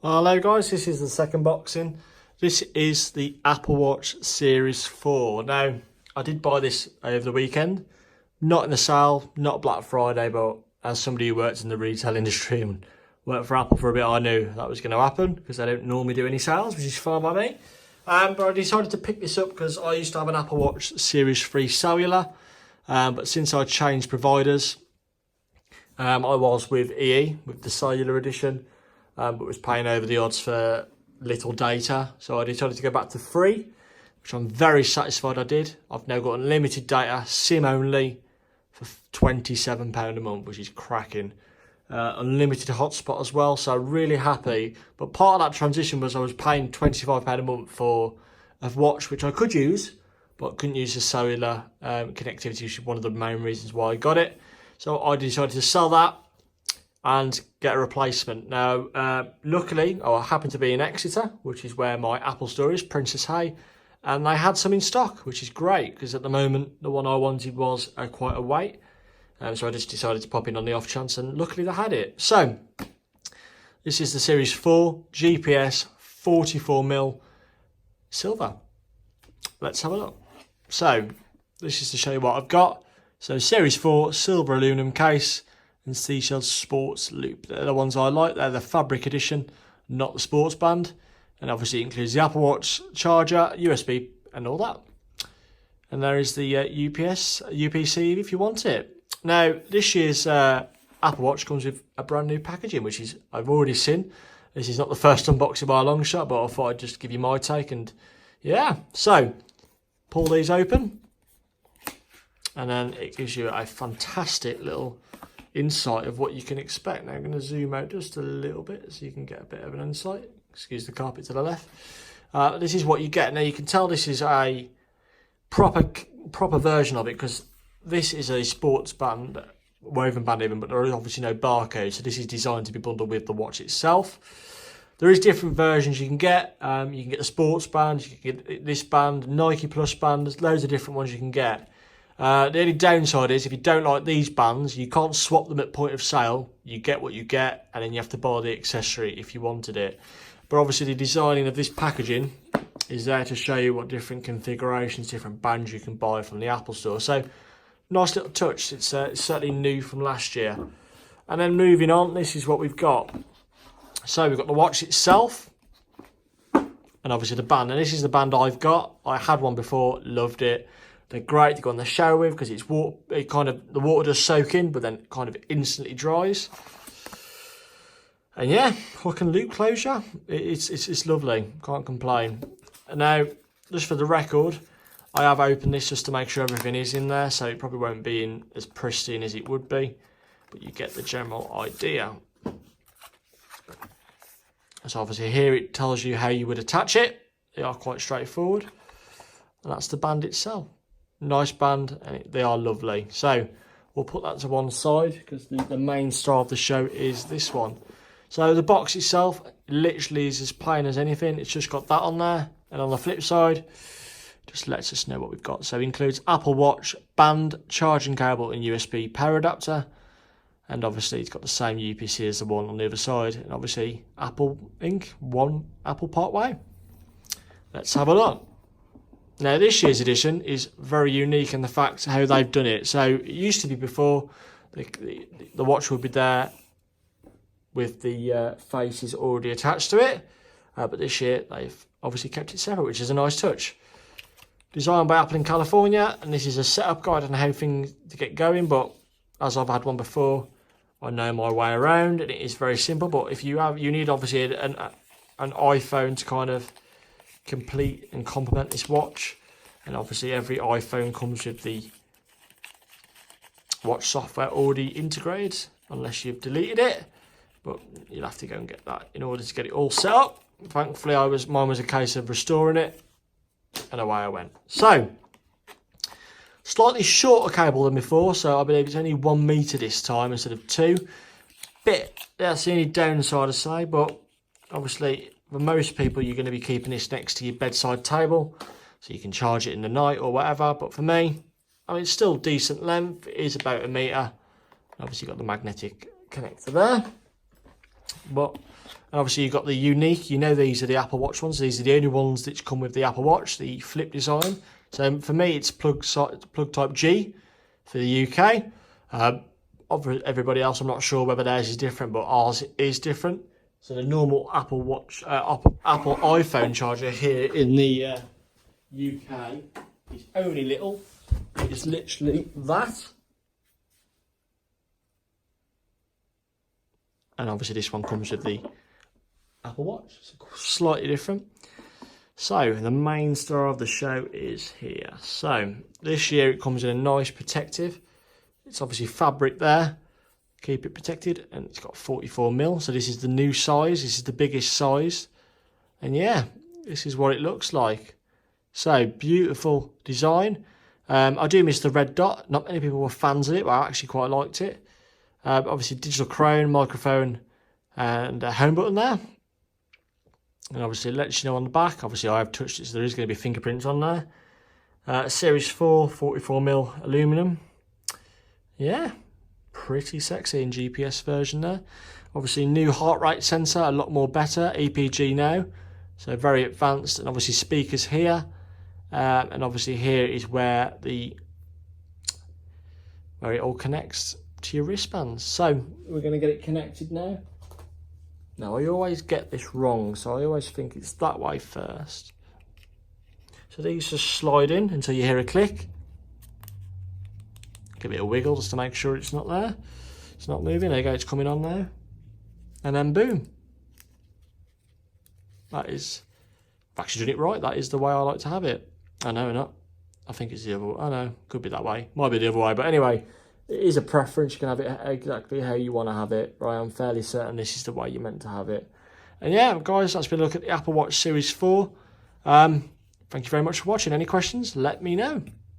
Hello guys, this is the second boxing. This is the Apple Watch Series 4. Now, I did buy this over the weekend. Not in the sale, not Black Friday, but as somebody who works in the retail industry and worked for Apple for a bit, I knew that was going to happen because they don't normally do any sales, which is fine by me. But I decided to pick this up because I used to have an Apple Watch Series 3 cellular. But since I changed providers, I was with EE, with the cellular edition. But was paying over the odds for little data, so I decided to go back to free, which I'm very satisfied I did. I've now got unlimited data, SIM only, for £27 a month, which is cracking. Unlimited hotspot as well, so really happy. But part of that transition was I was paying £25 a month for a watch which I could use, but couldn't use the cellular connectivity, which is one of the main reasons why I got it. So I decided to sell that and get a replacement. Now, luckily, I happened to be in Exeter, which is where my Apple store is, Princess Hay, and they had some in stock, which is great, because at the moment, the one I wanted was quite a weight, so I just decided to pop in on the off chance, and luckily they had it. So, this is the Series 4, GPS, 44mm, silver. Let's have a look. So, this is to show you what I've got. So, Series 4, silver aluminum case, and Seashell Sports Loop. They're the ones I like. They're the fabric edition, not the sports band. And obviously it includes the Apple Watch charger, USB and all that. And there is the UPC if you want it. Now, this year's Apple Watch comes with a brand new packaging, which is I've already seen. This is not the first unboxing by a long shot, but I thought I'd just give you my take. And yeah, so pull these open. And then it gives you a fantastic little insight of what you can expect. Now I'm going to zoom out just a little bit so you can get a bit of an insight. Excuse the carpet to the left. This is what you get. Now you can tell this is a proper version of it because this is a sports band, woven band even, but there is obviously no barcode. So this is designed to be bundled with the watch itself. There is different versions you can get. You can get the sports band, you can get this band, Nike Plus band. There's loads of different ones you can get. The only downside is if you don't like these bands, you can't swap them at point of sale. You get what you get, and then you have to buy the accessory if you wanted it. But obviously the designing of this packaging is there to show you what different configurations, different bands you can buy from the Apple Store. So, nice little touch. It's certainly new from last year. And then moving on, this is what we've got. So we've got the watch itself, and obviously the band. And this is the band I've got. I had one before, loved it. They're great to go in the shower with because it's water. The water does soak in, but then it kind of instantly dries. And yeah, hook and loop closure. It's lovely. Can't complain. And now, just for the record, I have opened this just to make sure everything is in there, so it probably won't be in as pristine as it would be, but you get the general idea. So obviously here it tells you how you would attach it. They are quite straightforward, and that's the band itself. Nice band, and they are lovely. So we'll put that to one side because the main star of the show is this one. So the box itself literally is as plain as anything. It's just got that on there, and on the flip side just lets us know what we've got. So it includes Apple Watch band, charging cable and USB power adapter, and obviously it's got the same UPC as the one on the other side, and obviously Apple Inc. One Apple Partway. Let's have a look. Now, this year's edition is very unique in the fact how they've done it. So, it used to be before, the watch would be there with the faces already attached to it. But this year, they've obviously kept it separate, which is a nice touch. Designed by Apple in California, and this is a setup guide on how things to get going. But as I've had one before, I know my way around, and it is very simple. But if you need obviously an iPhone to kind of complete and complement this watch, and obviously every iPhone comes with the watch software already integrated unless you've deleted it, but you'll have to go and get that in order to get it all set up. Thankfully mine was a case of restoring it, and away I went. So slightly shorter cable than before, so I believe it's only 1 meter this time instead of 2. That's the only downside I say, but obviously for most people, you're going to be keeping this next to your bedside table, so you can charge it in the night or whatever. But for me, I mean, it's still decent length. It is about 1 meter. Obviously, got the magnetic connector there. But And obviously you've got the unique, you know these are the Apple Watch ones. These are the only ones that come with the Apple Watch, the flip design. So for me, it's plug type G for the UK. Everybody else, I'm not sure whether theirs is different, but ours is different. So the normal Apple Watch, Apple iPhone charger here in the UK is only little. It's literally that. And obviously this one comes with the Apple Watch, so slightly different. So the main star of the show is here. So this year it comes in a nice protective. It's obviously fabric there, keep it protected, and it's got 44mm. So this is the new size. This is the biggest size, and yeah, this is what it looks like. So beautiful design. I do miss the red dot. Not many people were fans of it, but I actually quite liked it. Obviously digital crown, microphone, and a home button there. And obviously it lets you know on the back. Obviously I have touched it, so there is going to be fingerprints on there. Series 4, 44mm aluminum. Yeah, pretty sexy in GPS version there. Obviously new heart rate sensor, a lot more better. EPG now, so very advanced. And obviously speakers here. And obviously here is where it all connects to your wristbands. So we're going to get it connected now. Now I always get this wrong, so I always think it's that way first. So these just slide in until you hear a click. Give it a wiggle just to make sure it's not there. It's not moving. There you go, it's coming on now. And then boom. That is, I've actually done it right. That is the way I like to have it. I know not. I think it's the other way. I know, could be that way. Might be the other way, but anyway, it is a preference. You can have it exactly how you want to have it. But I am fairly certain this is the way you're meant to have it. And yeah, guys, that's been a look at the Apple Watch Series 4. Thank you very much for watching. Any questions? Let me know.